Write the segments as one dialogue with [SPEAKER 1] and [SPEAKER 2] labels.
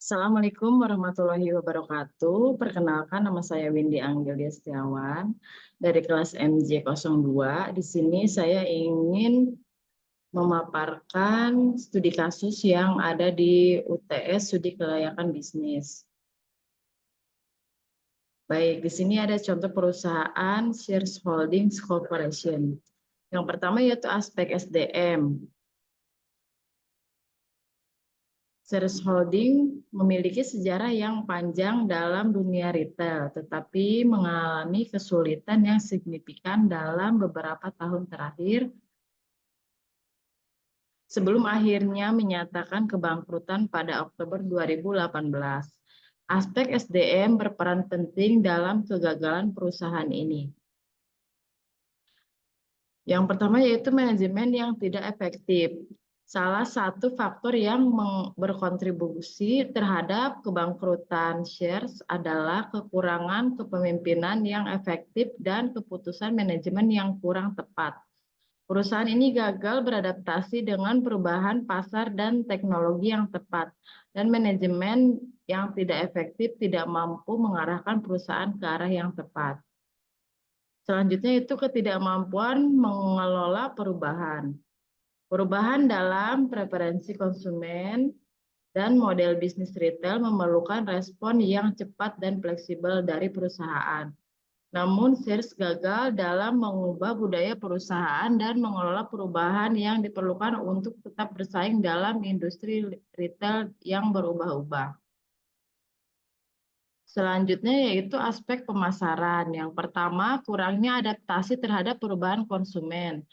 [SPEAKER 1] Assalamualaikum warahmatullahi wabarakatuh. Perkenalkan, nama saya Windy Anggelia Setiawan dari kelas MJ02. Di sini saya ingin memaparkan studi kasus yang ada di UTS Studi Kelayakan Bisnis. Baik, di sini ada contoh perusahaan Sears Holdings Corporation. Yang pertama yaitu aspek SDM. Sears Holding memiliki sejarah yang panjang dalam dunia retail, tetapi mengalami kesulitan yang signifikan dalam beberapa tahun terakhir sebelum akhirnya menyatakan kebangkrutan pada Oktober 2018. Aspek SDM berperan penting dalam kegagalan perusahaan ini. Yang pertama yaitu manajemen yang tidak efektif. Salah satu faktor yang berkontribusi terhadap kebangkrutan Sears adalah kekurangan kepemimpinan yang efektif dan keputusan manajemen yang kurang tepat. Perusahaan ini gagal beradaptasi dengan perubahan pasar dan teknologi yang tepat, dan manajemen yang tidak efektif tidak mampu mengarahkan perusahaan ke arah yang tepat. Selanjutnya itu ketidakmampuan mengelola perubahan. Perubahan dalam preferensi konsumen dan model bisnis retail memerlukan respon yang cepat dan fleksibel dari perusahaan. Namun, Sears gagal dalam mengubah budaya perusahaan dan mengelola perubahan yang diperlukan untuk tetap bersaing dalam industri retail yang berubah-ubah. Selanjutnya yaitu aspek pemasaran. Yang pertama, kurangnya adaptasi terhadap perubahan konsumen.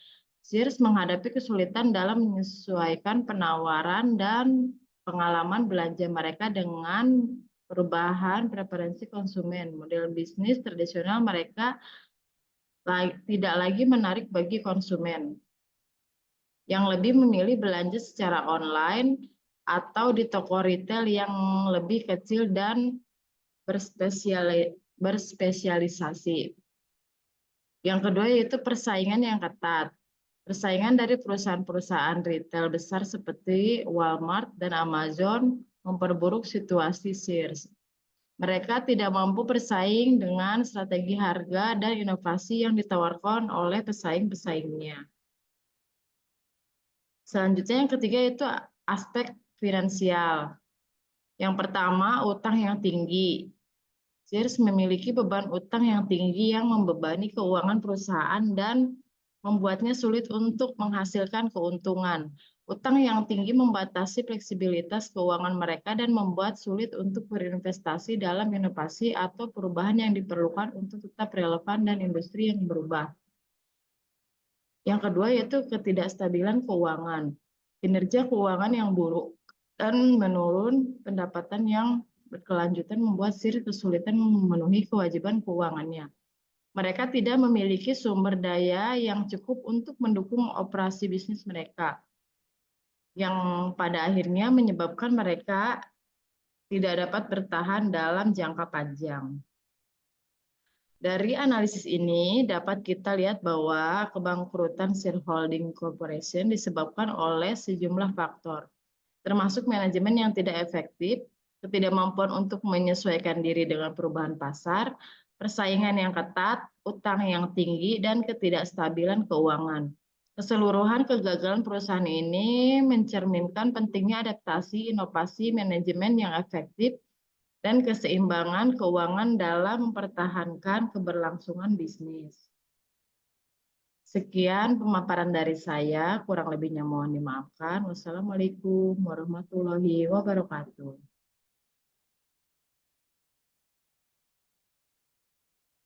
[SPEAKER 1] Sears menghadapi kesulitan dalam menyesuaikan penawaran dan pengalaman belanja mereka dengan perubahan preferensi konsumen. Model bisnis tradisional mereka tidak lagi menarik bagi konsumen yang lebih memilih belanja secara online atau di toko retail yang lebih kecil dan berspesialisasi. Yang kedua yaitu persaingan yang ketat. Persaingan dari perusahaan-perusahaan retail besar seperti Walmart dan Amazon memperburuk situasi Sears. Mereka tidak mampu bersaing dengan strategi harga dan inovasi yang ditawarkan oleh pesaing-pesaingnya. Selanjutnya yang ketiga yaitu aspek finansial. Yang pertama, utang yang tinggi. Sears memiliki beban utang yang tinggi yang membebani keuangan perusahaan dan membuatnya sulit untuk menghasilkan keuntungan. Utang yang tinggi membatasi fleksibilitas keuangan mereka dan membuat sulit untuk berinvestasi dalam inovasi atau perubahan yang diperlukan untuk tetap relevan dan industri yang berubah. Yang kedua yaitu ketidakstabilan keuangan. Kinerja keuangan yang buruk dan menurun pendapatan yang berkelanjutan membuat Sears kesulitan memenuhi kewajiban keuangannya. Mereka tidak memiliki sumber daya yang cukup untuk mendukung operasi bisnis mereka, yang pada akhirnya menyebabkan mereka tidak dapat bertahan dalam jangka panjang. Dari analisis ini dapat kita lihat bahwa kebangkrutan Sears Holdings Corporation disebabkan oleh sejumlah faktor, termasuk manajemen yang tidak efektif, ketidakmampuan untuk menyesuaikan diri dengan perubahan pasar, persaingan yang ketat, utang yang tinggi, dan ketidakstabilan keuangan. Keseluruhan kegagalan perusahaan ini mencerminkan pentingnya adaptasi, inovasi, manajemen yang efektif, dan keseimbangan keuangan dalam mempertahankan keberlangsungan bisnis. Sekian pemaparan dari saya, kurang lebihnya mohon dimaafkan. Wassalamualaikum warahmatullahi wabarakatuh.